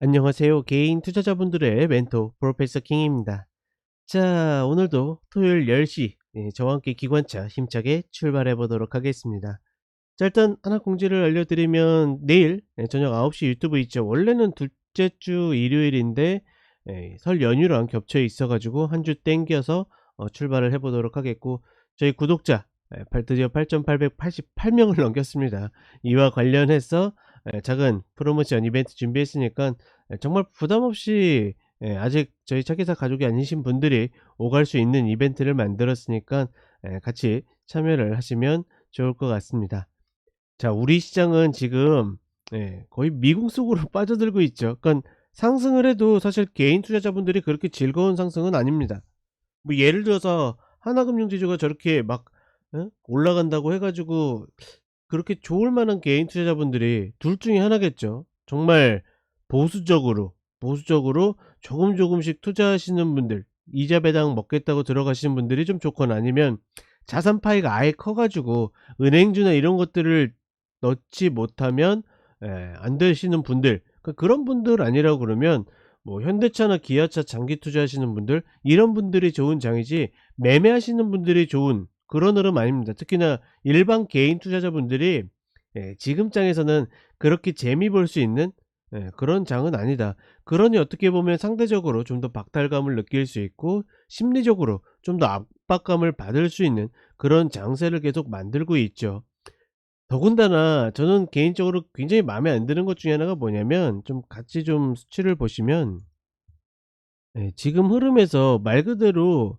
안녕하세요. 개인 투자자분들의 멘토 프로페서 킹입니다. 자, 오늘도 토요일 10시 저와 함께 기관차 힘차게 출발해 보도록 하겠습니다. 자, 일단 하나 공지를 알려드리면 내일 저녁 9시 유튜브 있죠. 원래는 둘째 주 일요일인데 설 연휴랑 겹쳐 있어 가지고 한 주 땡겨서 출발을 해 보도록 하겠고, 저희 구독자 드디어 8,888명을 넘겼습니다. 이와 관련해서 작은 프로모션 이벤트 준비했으니까 정말 부담 없이, 아직 저희 차기사 가족이 아니신 분들이 오갈 수 있는 이벤트를 만들었으니까 같이 참여를 하시면 좋을 것 같습니다. 자, 우리 시장은 지금 거의 미궁 속으로 빠져들고 있죠. 그러니까 상승을 해도 사실 개인 투자자분들이 그렇게 즐거운 상승은 아닙니다. 뭐 예를 들어서 하나금융지주가 저렇게 막 올라간다고 해 가지고 그렇게 좋을 만한 개인 투자자분들이 둘 중에 하나겠죠. 정말 보수적으로 조금씩 투자하시는 분들, 이자 배당 먹겠다고 들어가시는 분들이 좀 좋거나, 아니면 자산 파이가 아예 커 가지고 은행주나 이런 것들을 넣지 못하면 안 되시는 분들, 그런 분들 아니라고 그러면 뭐 현대차나 기아차 장기 투자하시는 분들, 이런 분들이 좋은 장이지 매매하시는 분들이 좋은 그런 흐름 아닙니다. 특히나 일반 개인 투자자분들이 지금 장에서는 그렇게 재미 볼 수 있는 그런 장은 아니다. 그러니 어떻게 보면 상대적으로 좀 더 박탈감을 느낄 수 있고 심리적으로 좀 더 압박감을 받을 수 있는 그런 장세를 계속 만들고 있죠. 더군다나 저는 개인적으로 굉장히 마음에 안 드는 것 중에 하나가 뭐냐면, 좀 같이 좀 수치를 보시면 지금 흐름에서 말 그대로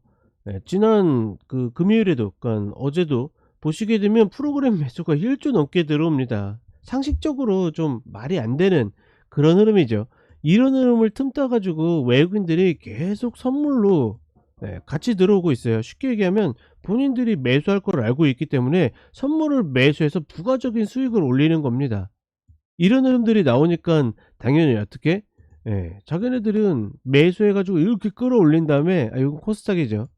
지난 그 금요일에도, 그러니까 어제도 보시게 되면 프로그램 매수가 1조 넘게 들어옵니다. 상식적으로 좀 말이 안 되는 그런 흐름이죠. 이런 흐름을 틈타 가지고 외국인들이 계속 선물로 같이 들어오고 있어요. 쉽게 얘기하면 본인들이 매수할 걸 알고 있기 때문에 선물을 매수해서 부가적인 수익을 올리는 겁니다. 이런 흐름들이 나오니까 당연히 어떻게, 자기네들은 매수해 가지고 이렇게 끌어올린 다음에, 이건 코스닥이죠.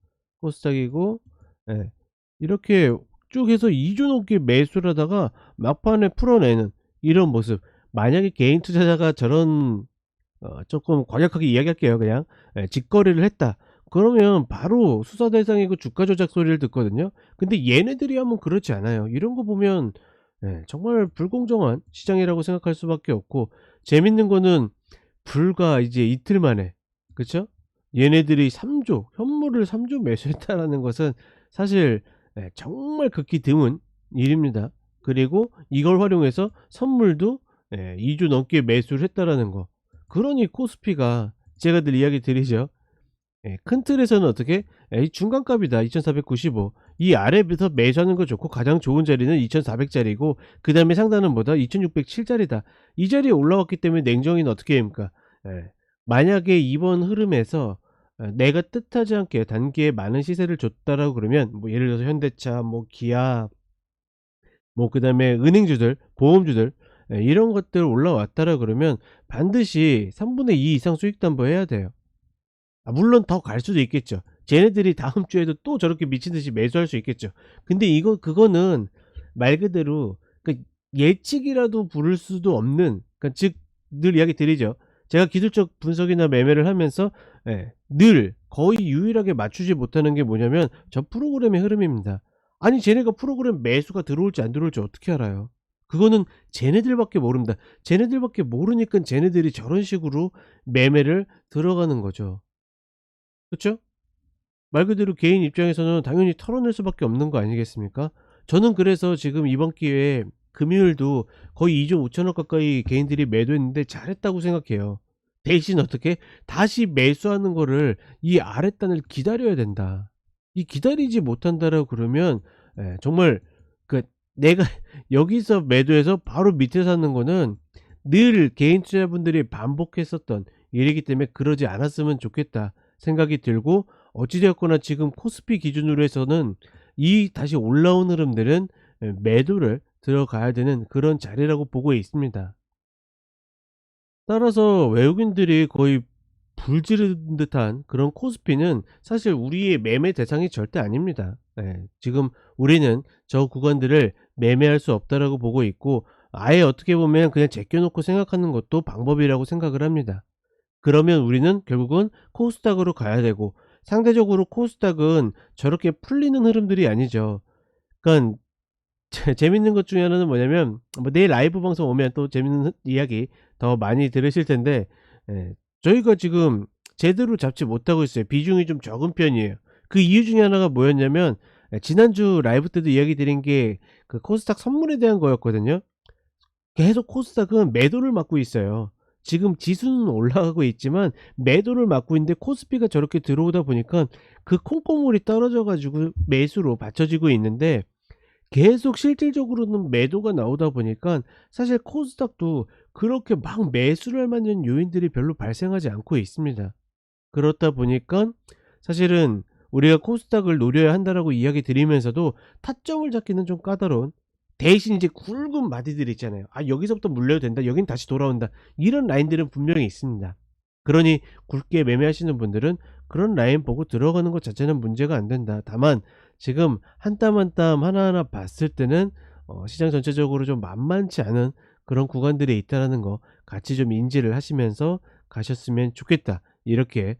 코스닥이고, 이렇게 쭉 해서 2조 넘게 매수를 하다가 막판에 풀어내는 이런 모습. 만약에 개인 투자자가 저런, 조금 과격하게 이야기할게요 그냥, 직거래를 했다 그러면 바로 수사 대상이고 주가 조작 소리를 듣거든요. 근데 얘네들이 하면 그렇지 않아요. 이런 거 보면 정말 불공정한 시장이라고 생각할 수밖에 없고, 재밌는 거는 불과 이제 이틀 만에, 그쵸? 얘네들이 3조 현물을 3조 매수했다라는 것은 사실 정말 극히 드문 일입니다. 그리고 이걸 활용해서 선물도 2조 넘게 매수를 했다라는 거. 그러니 코스피가, 제가 늘 이야기 드리죠. 큰 틀에서는 어떻게, 이 중간값이다 2495, 이 아래부터 매수하는 거 좋고 가장 좋은 자리는 2400 자리고 그 다음에 상단은 뭐다 2607 자리다. 이 자리에 올라왔기 때문에 냉정히는 어떻게 됩니까? 만약에 이번 흐름에서 내가 뜻하지 않게 단기에 많은 시세를 줬다라고 그러면, 뭐 예를 들어서 현대차, 뭐 기아, 뭐 그다음에 은행주들, 보험주들, 이런 것들 올라왔다라 그러면 반드시 3분의 2 이상 수익 담보해야 돼요. 물론 더 갈 수도 있겠죠. 쟤네들이 다음 주에도 또 저렇게 미친 듯이 매수할 수 있겠죠. 근데 그거는 말 그대로 예측이라도 부를 수도 없는, 즉 늘 이야기 드리죠. 제가 기술적 분석이나 매매를 하면서 늘 거의 유일하게 맞추지 못하는 게 뭐냐면 저 프로그램의 흐름입니다. 아니 쟤네가 프로그램 매수가 들어올지 안 들어올지 어떻게 알아요? 그거는 쟤네들밖에 모릅니다. 쟤네들밖에 모르니까 쟤네들이 저런 식으로 매매를 들어가는 거죠. 그쵸? 말 그대로 개인 입장에서는 당연히 털어낼 수밖에 없는 거 아니겠습니까? 저는 그래서 지금 이번 기회에 금요일도 거의 2조 5천억 가까이 개인들이 매도했는데 잘했다고 생각해요. 대신 어떻게 다시 매수하는 거를, 이 아랫단을 기다려야 된다. 이 기다리지 못한다라고 그러면 정말 그 내가 여기서 매도해서 바로 밑에 사는 거는 늘 개인 투자분들이 반복했었던 일이기 때문에 그러지 않았으면 좋겠다 생각이 들고, 어찌 되었거나 지금 코스피 기준으로 해서는 이 다시 올라온 흐름들은 매도를 들어가야 되는 그런 자리라고 보고 있습니다. 따라서 외국인들이 거의 불 지르는 듯한 그런 코스피는 사실 우리의 매매 대상이 절대 아닙니다. 지금 우리는 저 구간들을 매매할 수 없다라고 보고 있고, 아예 어떻게 보면 그냥 제껴 놓고 생각하는 것도 방법이라고 생각을 합니다. 그러면 우리는 결국은 코스닥으로 가야 되고, 상대적으로 코스닥은 저렇게 풀리는 흐름들이 아니죠. 그러니까 재밌는 것 중에 하나는 뭐냐면, 뭐 내일 라이브 방송 오면 또 재밌는 이야기 더 많이 들으실 텐데, 예, 저희가 지금 제대로 잡지 못하고 있어요. 비중이 좀 적은 편이에요. 그 이유 중에 하나가 뭐였냐면, 지난주 라이브 때도 이야기 드린 게 그 코스닥 선물에 대한 거였거든요. 계속 코스닥은 매도를 맞고 있어요. 지금 지수는 올라가고 있지만 매도를 맞고 있는데, 코스피가 저렇게 들어오다 보니까 그 콩고물이 떨어져 가지고 매수로 받쳐지고 있는데, 계속 실질적으로는 매도가 나오다 보니까 사실 코스닥도 그렇게 막 매수를 할 만한 요인들이 별로 발생하지 않고 있습니다. 그렇다 보니까 사실은 우리가 코스닥을 노려야 한다라고 이야기 드리면서도 타점을 잡기는 좀 까다로운, 대신 이제 굵은 마디들 있잖아요. '아, 여기서부터 물려도 된다. 여긴 다시 돌아온다.' 이런 라인들은 분명히 있습니다. 그러니 굵게 매매하시는 분들은 그런 라인 보고 들어가는 것 자체는 문제가 안 된다. 다만 지금 한 땀 한 땀 하나하나 봤을 때는 시장 전체적으로 좀 만만치 않은 그런 구간들이 있다라는 거 같이 좀 인지를 하시면서 가셨으면 좋겠다. 이렇게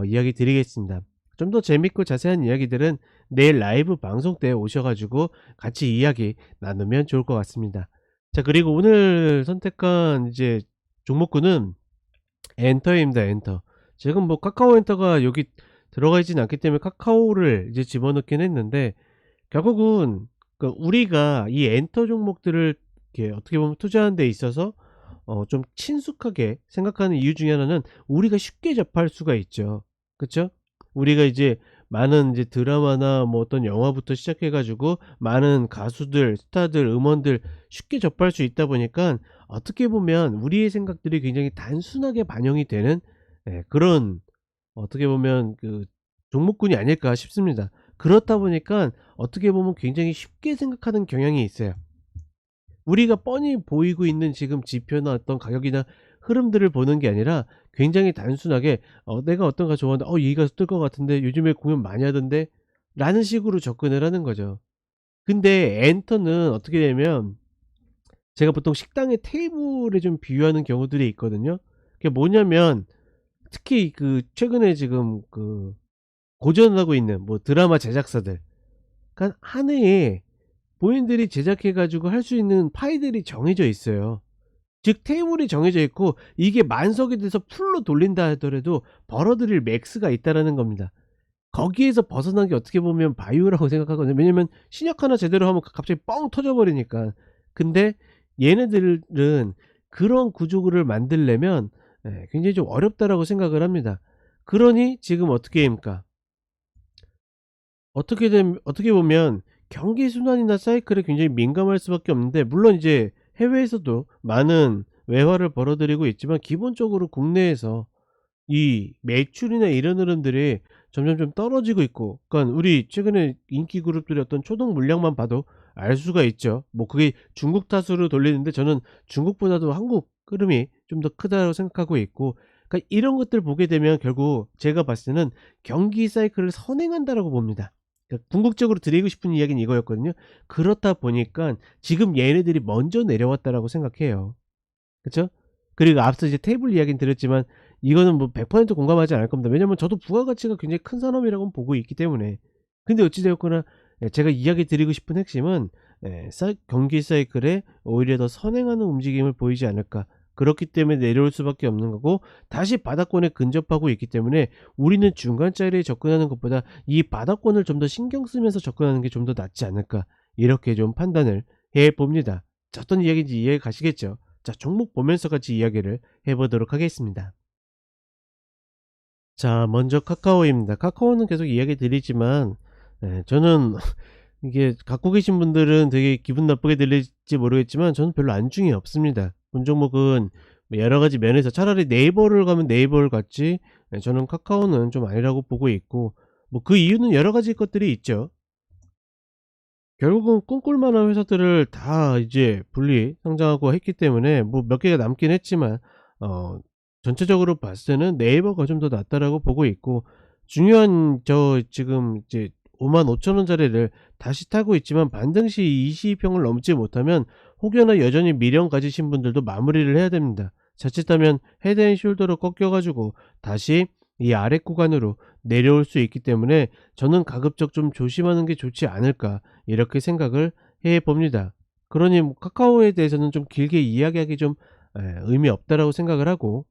이야기 드리겠습니다. 좀 더 재밌고 자세한 이야기들은 내일 라이브 방송 때 오셔 가지고 같이 이야기 나누면 좋을 것 같습니다. 자, 그리고 오늘 선택한 이제 종목군은 엔터입니다, 엔터. 지금 뭐 카카오 엔터가 여기 들어가 있진 않기 때문에 카카오를 이제 집어넣긴 했는데, 결국은 그 우리가 이 엔터 종목들을 이렇게 어떻게 보면 투자하는 데 있어서 좀 친숙하게 생각하는 이유 중에 하나는 우리가 쉽게 접할 수가 있죠. 그쵸? 우리가 이제 많은 이제 드라마나 뭐 어떤 영화부터 시작해 가지고 많은 가수들, 스타들, 음원들 쉽게 접할 수 있다 보니까 어떻게 보면 우리의 생각들이 굉장히 단순하게 반영이 되는, 그런, 어떻게 보면 그 종목군이 아닐까 싶습니다. 그렇다 보니까 어떻게 보면 굉장히 쉽게 생각하는 경향이 있어요. 우리가 뻔히 보이고 있는 지금 지표나 어떤 가격이나 흐름들을 보는 게 아니라 굉장히 단순하게 '내가 어떤 가 좋아하는데 이 가수 뜰 것 같은데 요즘에 공연 많이 하던데.' 라는 식으로 접근을 하는 거죠. 근데 엔터는 어떻게 되냐면, 제가 보통 식당의 테이블에 좀 비유하는 경우들이 있거든요. 그게 뭐냐면, 특히 그 최근에 지금 그 고전하고 있는 뭐 드라마 제작사들, 그러니까 한 해에 본인들이 제작해 가지고 할 수 있는 파이들이 정해져 있어요. 즉 테이블이 정해져 있고, 이게 만석이 돼서 풀로 돌린다 하더라도 벌어들일 맥스가 있다라는 겁니다. 거기에서 벗어난 게 어떻게 보면 바이오라고 생각하거든요. 왜냐면 신약 하나 제대로 하면 갑자기 뻥 터져 버리니까. 근데 얘네들은 그런 구조를 만들려면 굉장히 좀 어렵다라고 생각을 합니다. 그러니 지금 어떻게 합니까? 어떻게 보면 경기 순환이나 사이클에 굉장히 민감할 수밖에 없는데, 물론 이제 해외에서도 많은 외화를 벌어들이고 있지만 기본적으로 국내에서 이 매출이나 이런 흐름들이 점점 좀 떨어지고 있고, 그러니까 우리 최근에 인기 그룹들의 어떤 초동 물량만 봐도 알 수가 있죠. 뭐 그게 중국 탓으로 돌리는데, 저는 중국보다도 한국 흐름이 좀 더 크다고 생각하고 있고, 그러니까 이런 것들 보게 되면 결국 제가 봤을 때는 경기 사이클을 선행한다라고 봅니다. 그러니까 궁극적으로 드리고 싶은 이야기는 이거였거든요. 그렇다 보니까 지금 얘네들이 먼저 내려왔다라고 생각해요. 그쵸? 그리고 앞서 이제 테이블 이야기는 드렸지만 이거는 뭐 100% 공감하지 않을 겁니다. 왜냐면 저도 부가가치가 굉장히 큰 산업이라고 보고 있기 때문에. 근데 어찌 되었거나 제가 이야기 드리고 싶은 핵심은 경기 사이클에 오히려 더 선행하는 움직임을 보이지 않을까. 그렇기 때문에 내려올 수밖에 없는 거고, 다시 바닥권에 근접하고 있기 때문에 우리는 중간 자리에 접근하는 것보다 이 바닥권을 좀 더 신경 쓰면서 접근하는 게 좀 더 낫지 않을까. 이렇게 좀 판단을 해 봅니다. 자, 어떤 이야기인지 이해 가시겠죠? 자, 종목 보면서 같이 이야기를 해 보도록 하겠습니다. 자, 먼저 카카오입니다. 카카오는 계속 이야기 드리지만 저는 이게 갖고 계신 분들은 되게 기분 나쁘게 들릴지 모르겠지만 저는 별로 안중이 없습니다. 본 종목은 뭐 여러 가지 면에서 차라리 네이버를 가면 네이버를 갔지, 저는 카카오는 좀 아니라고 보고 있고, 뭐 그 이유는 여러 가지 것들이 있죠. 결국은 꿈꿀 만한 회사들을 다 이제 분리 상장하고 했기 때문에 뭐 몇 개가 남긴 했지만 어 전체적으로 봤을 때는 네이버가 좀 더 낫다라고 보고 있고, 중요한 저 지금 이제 55,000 원짜리를 다시 타고 있지만 반등시 22평을 넘지 못하면 혹여나 여전히 미련 가지신 분들도 마무리를 해야 됩니다. 자칫하면 헤드앤숄더로 꺾여 가지고 다시 이 아래 구간으로 내려올 수 있기 때문에 저는 가급적 좀 조심하는 게 좋지 않을까 이렇게 생각을 해 봅니다. 그러니 뭐 카카오에 대해서는 좀 길게 이야기하기 좀 의미 없다라고 생각을 하고,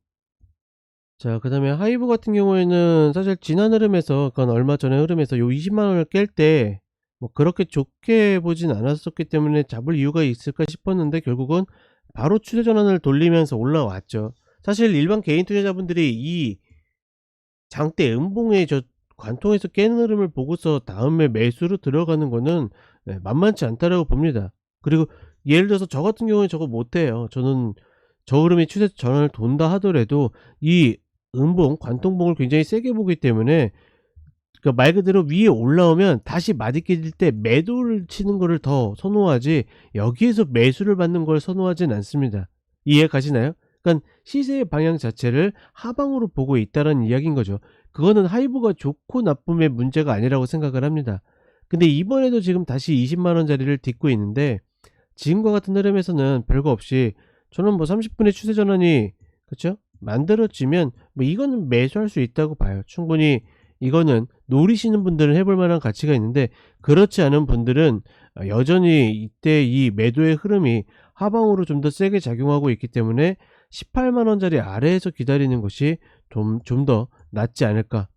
자 그다음에 하이브 같은 경우에는 사실 지난 흐름에서, 그건 얼마 전의 흐름에서 요 200,000 원을 깰 때 뭐 그렇게 좋게 보진 않았었기 때문에 잡을 이유가 있을까 싶었는데 결국은 바로 추세 전환을 돌리면서 올라왔죠. 사실 일반 개인 투자자분들이 이 장대 음봉에 저 관통해서 깨는 흐름을 보고서 다음에 매수로 들어가는 거는 만만치 않다라고 봅니다. 그리고 예를 들어서 저 같은 경우에 저거 못해요. 저는 저 흐름이 추세 전환을 돈다 하더라도 이 음봉 관통봉을 굉장히 세게 보기 때문에, 그러니까 말 그대로 위에 올라오면 다시 맞이껴질 때 매도를 치는 거를 더 선호하지 여기에서 매수를 받는 걸 선호하진 않습니다. 이해 가시나요? 그러니까 시세의 방향 자체를 하방으로 보고 있다라는 이야기인 거죠. 그거는 하이브가 좋고 나쁨의 문제가 아니라고 생각을 합니다. 근데 이번에도 지금 다시 200,000 원짜리를 딛고 있는데, 지금과 같은 흐름에서는 별거 없이 저는 뭐 30분의 추세 전환이 그쵸? 만들어지면 뭐 이거는 매수할 수 있다고 봐요. 충분히 이거는 노리시는 분들은 해볼 만한 가치가 있는데, 그렇지 않은 분들은 여전히 이때 이 매도의 흐름이 하방으로 좀 더 세게 작용하고 있기 때문에 180,000 원짜리 아래에서 기다리는 것이 좀 더 낫지 않을까.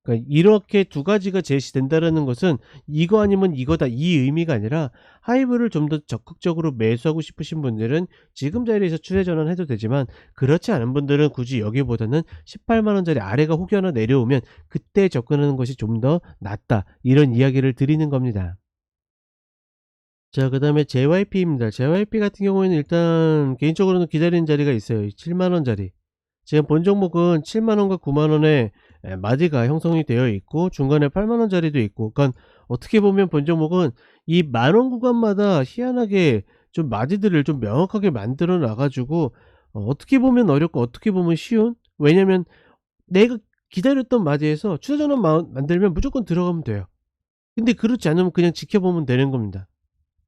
그러니까 이렇게 두 가지가 제시된다라는 것은 이거 아니면 이거다 이 의미가 아니라, 하이브를 좀 더 적극적으로 매수하고 싶으신 분들은 지금 자리에서 추세 전환해도 되지만, 그렇지 않은 분들은 굳이 여기보다는 180,000 원짜리 아래가 혹여나 내려오면 그때 접근하는 것이 좀 더 낫다, 이런 이야기를 드리는 겁니다. 자 그다음에 JYP입니다. JYP 같은 경우에는 일단 개인적으로는 기다리는 자리가 있어요. 이 70,000 원짜리. 지금 본 종목은 70,000 원과 90,000 원에 마디가 형성이 되어 있고 중간에 80,000 원짜리도 있고, 그러니까 어떻게 보면 본 종목은 이 만원 구간마다 희한하게 좀 마디들을 좀 명확하게 만들어 놔 가지고 어떻게 보면 어렵고 어떻게 보면 쉬운, 왜냐면 내가 기다렸던 마디에서 추세 전환 만들면 무조건 들어가면 돼요. 근데 그렇지 않으면 그냥 지켜보면 되는 겁니다.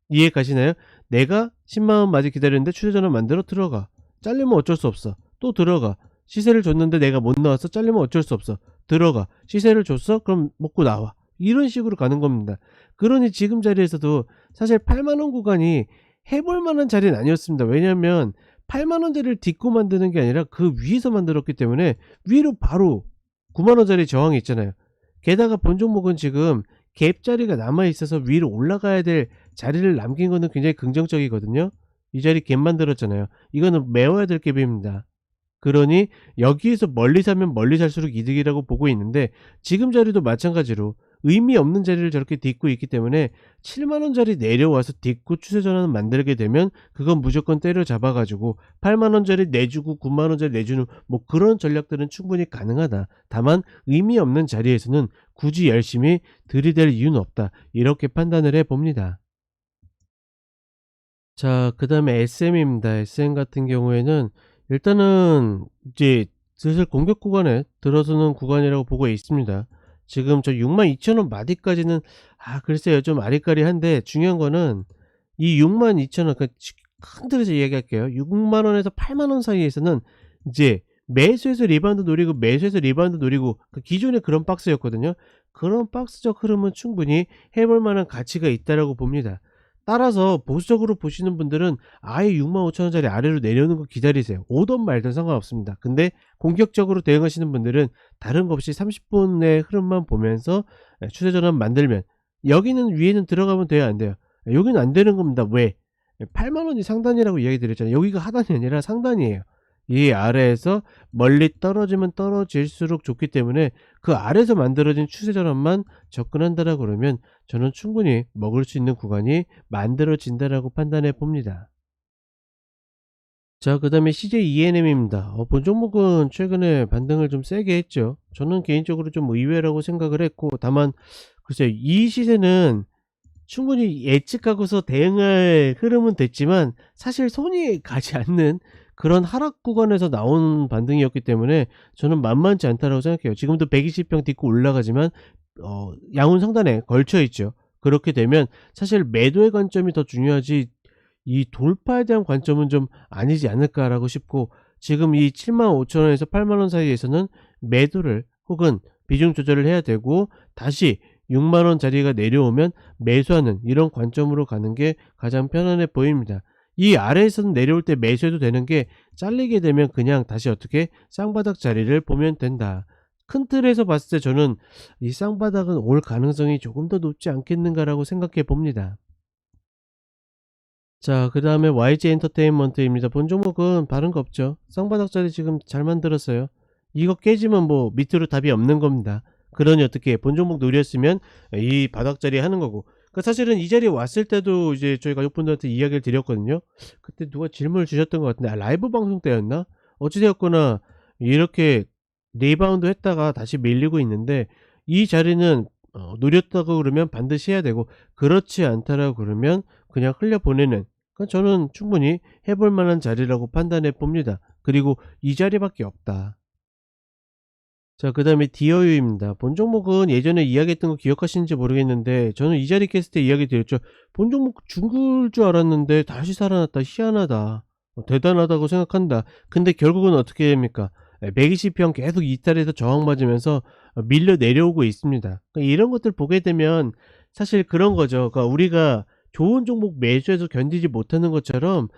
이해 가시나요? 내가 10만 원 맞이 기다렸는데 휴대전화 만들어 들어가. 잘리면 어쩔 수 없어. 또 들어가. 시세를 줬는데 내가 못 나왔어. 잘리면 어쩔 수 없어. 들어가. 시세를 줬어? 그럼 먹고 나와. 이런 식으로 가는 겁니다. 그러니 지금 자리에서도 사실 8만 원 구간이 해볼 만한 자리는 아니었습니다. 왜냐하면 8만 원짜리를 딛고 만드는 게 아니라 그 위에서 만들었기 때문에 위로 바로 9만 원짜리 저항이 있잖아요. 게다가 본 종목은 지금 갭 자리가 남아 있어서 위로 올라가야 될 자리를 남긴 거는 굉장히 긍정적이거든요. 이 자리 갭 만들었잖아요. 이거는 메워야 될 갭입니다. 그러니 여기에서 멀리 사면 멀리 살수록 이득이라고 보고 있는데, 지금 자리도 마찬가지로 의미 없는 자리를 저렇게 딛고 있기 때문에 7만 원짜리 내려와서 딛고 추세 전환을 만들게 되면 그건 무조건 때려잡아 가지고 8만 원짜리 내주고 9만 원짜리 내주는 뭐 그런 전략들은 충분히 가능하다. 다만 의미 없는 자리에서는 굳이 열심히 들이댈 이유는 없다, 이렇게 판단을 해 봅니다. 자 그다음에 SM입니다. SM 같은 경우에는 일단은 이제 슬슬 공격 구간에 들어서는 구간이라고 보고 있습니다. 지금 저 62,000 원 마디까지는 글쎄요 좀 아리까리한데, 중요한 거는 이 62,000 원, 그 큰 틀에서 이야기할게요. 6만 원에서 8만 원 사이에서는 이제 매수해서 리바운드 노리고 매수해서 리바운드 노리고, 그 기존의 그런 박스였거든요. 그런 박스적 흐름은 충분히 해볼 만한 가치가 있다라고 봅니다. 따라서 보수적으로 보시는 분들은 아예 65,000 원짜리 아래로 내려오는 거 기다리세요. 오든 말든 상관없습니다. 근데 공격적으로 대응하시는 분들은 다른 거 없이 30분의 흐름만 보면서 추세 전환 만들면, 여기는 위에는 들어가면 돼요, 안 돼요? 여기는 안 되는 겁니다. 왜? 8만 원이 상단이라고 이야기 드렸잖아요. 여기가 하단이 아니라 상단이에요. 이 아래에서 멀리 떨어지면 떨어질수록 좋기 때문에 그 아래에서 만들어진 추세 전환만 접근한다라고 그러면 저는 충분히 먹을 수 있는 구간이 만들어진다라고 판단해 봅니다. 자 그다음에 CJENM입니다. 본 종목은 최근에 반등을 좀 세게 했죠. 저는 개인적으로 좀 의외라고 생각을 했고, 다만 글쎄요 이 시세는 충분히 예측하고서 대응할 흐름은 됐지만 사실 손이 가지 않는 그런 하락 구간에서 나온 반등이었기 때문에 저는 만만치 않다라고 생각해요. 지금도 120평 딛고 올라가지만 양훈 상단에 걸쳐 있죠. 그렇게 되면 사실 매도의 관점이 더 중요하지 이 돌파에 대한 관점은 좀 아니지 않을까라고 싶고, 지금 이 75,000원에서 80,000원 사이에서는 매도를 혹은 비중 조절을 해야 되고, 다시 60,000원 자리가 내려오면 매수하는 이런 관점으로 가는 게 가장 편안해 보입니다. 이 아래에서는 내려올 때 매수해도 되는 게, 잘리게 되면 그냥 다시 어떻게 쌍바닥 자리를 보면 된다. 큰 틀에서 봤을 때 저는 이 쌍바닥은 올 가능성이 조금 더 높지 않겠는가라고 생각해 봅니다. 자, 그 다음에 YG 엔터테인먼트입니다. 본 종목은 다른 거 없죠. 쌍바닥 자리 지금 잘 만들었어요. 이거 깨지면 뭐 밑으로 답이 없는 겁니다. 그러니 어떻게 본 종목 노렸으면 이 바닥 자리 하는 거고. 그 사실은 이 자리에 왔을 때도 이제 저희 가족분들한테 이야기를 드렸거든요. 그때 누가 질문을 주셨던 것 같은데, 라이브 방송 때였나? 어찌되었거나 이렇게 리바운드 했다가 다시 밀리고 있는데, 이 자리는 노렸다고 그러면 반드시 해야 되고, 그렇지 않다라고 그러면 그냥 흘려보내는, 그러니까 저는 충분히 해볼 만한 자리라고 판단해 봅니다. 그리고 이 자리밖에 없다. 자, 그 다음에 디어유입니다. 본 종목은 예전에 이야기했던 거 기억하시는지 모르겠는데, 저는 이 자리 깼을 때 이야기 드렸죠. 본 종목 죽을 줄 알았는데 다시 살아났다. 희한하다. 대단하다고 생각한다. 근데 결국은 어떻게 됩니까? 120평 계속 이탈해서 저항 맞으면서 밀려 내려오고 있습니다. 그러니까 이런 것들 보게 되면 사실 그런 거죠. 그러니까 우리가 좋은 종목 매수해서 견디지 못하는 것처럼,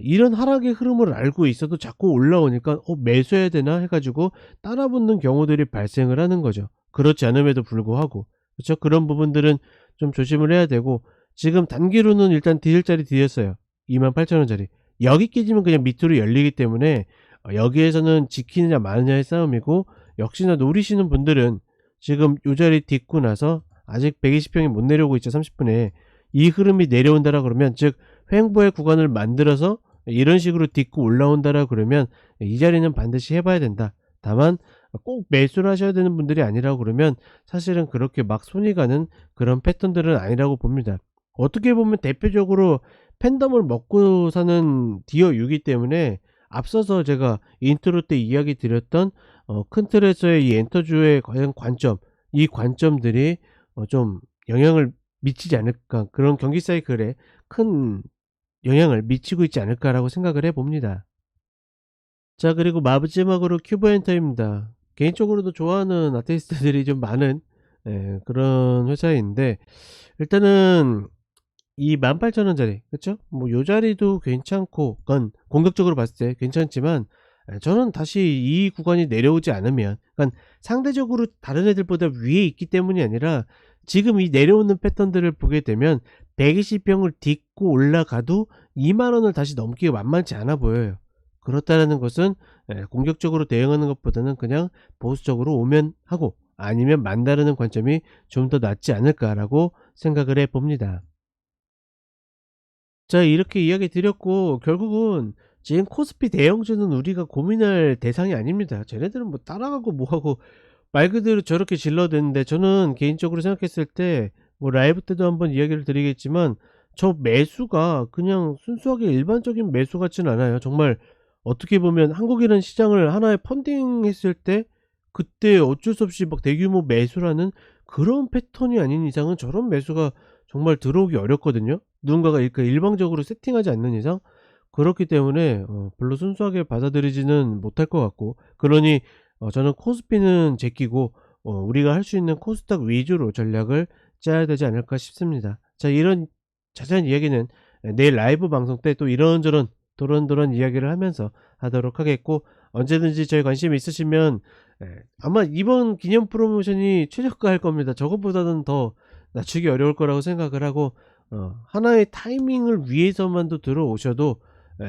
이런 하락의 흐름을 알고 있어도 자꾸 올라오니까 매수해야 되나 해가지고 따라붙는 경우들이 발생을 하는 거죠. 그렇지 않음에도 불구하고, 그렇죠? 그런 부분들은 좀 조심을 해야 되고, 지금 단기로는 일단 뒤질 자리 뒤졌어요. 28,000원짜리 여기 깨지면 그냥 밑으로 열리기 때문에 여기에서는 지키느냐 마느냐의 싸움이고, 역시나 노리시는 분들은 지금 요 자리 딛고 나서 아직 120평이 못 내려오고 있죠. 30분에 이 흐름이 내려온다라 그러면, 즉 횡보의 구간을 만들어서 이런 식으로 딛고 올라온다라 그러면 이 자리는 반드시 해봐야 된다. 다만 꼭 매수를 하셔야 되는 분들이 아니라고 그러면 사실은 그렇게 막 손이 가는 그런 패턴들은 아니라고 봅니다. 어떻게 보면 대표적으로 팬덤을 먹고 사는 디어 6이기 때문에, 앞서서 제가 인트로 때 이야기 드렸던 큰 틀에서의 이 엔터주의 과연 관점, 이 관점들이 좀 영향을 미치지 않을까, 그런 경기 사이클에 큰 영향을 미치고 있지 않을까라고 생각을 해 봅니다. 자, 그리고 마지막으로 큐브엔터입니다. 개인적으로도 좋아하는 아티스트들이 좀 많은 그런 회사인데, 일단은 이 18,000원짜리, 그쵸? 뭐 요 자리도 괜찮고, 그건 공격적으로 봤을 때 괜찮지만, 저는 다시 이 구간이 내려오지 않으면, 그러니까 상대적으로 다른 애들보다 위에 있기 때문이 아니라, 지금 이 내려오는 패턴들을 보게 되면 120평을 딛고 올라가도 20,000원을 다시 넘기가 만만치 않아 보여요. 그렇다라는 것은 공격적으로 대응하는 것보다는 그냥 보수적으로 오면 하고, 아니면 만다르는 관점이 좀 더 낫지 않을까라고 생각을 해 봅니다. 자, 이렇게 이야기 드렸고, 결국은 지금 코스피 대형주는 우리가 고민할 대상이 아닙니다. 쟤네들은 뭐 따라가고 뭐하고 말 그대로 저렇게 질러대는데, 저는 개인적으로 생각했을 때 뭐 라이브 때도 한번 이야기를 드리겠지만, 저 매수가 그냥 순수하게 일반적인 매수 같지는 않아요. 정말 어떻게 보면 한국이라는 시장을 하나의 펀딩했을 때 그때 어쩔 수 없이 막 대규모 매수라는 그런 패턴이 아닌 이상은 저런 매수가 정말 들어오기 어렵거든요. 누군가가 이렇게 일방적으로 세팅하지 않는 이상. 그렇기 때문에 별로 순수하게 받아들이지는 못할 것 같고, 그러니 저는 코스피는 제끼고 우리가 할 수 있는 코스닥 위주로 전략을 짜야 되지 않을까 싶습니다. 자, 이런 자세한 이야기는 내일 라이브 방송 때 또 이런저런 도런도런 이야기를 하면서 하도록 하겠고, 언제든지 저희 관심이 있으시면, 아마 이번 기념 프로모션이 최저가일 겁니다. 저것보다는 더 낮추기 어려울 거라고 생각을 하고, 하나의 타이밍을 위해서만도 들어오셔도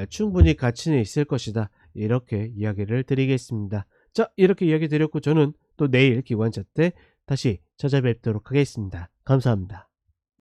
충분히 가치는 있을 것이다, 이렇게 이야기를 드리겠습니다. 자, 이렇게 이야기 드렸고, 저는 또 내일 기관차 때 다시 찾아뵙도록 하겠습니다. 감사합니다.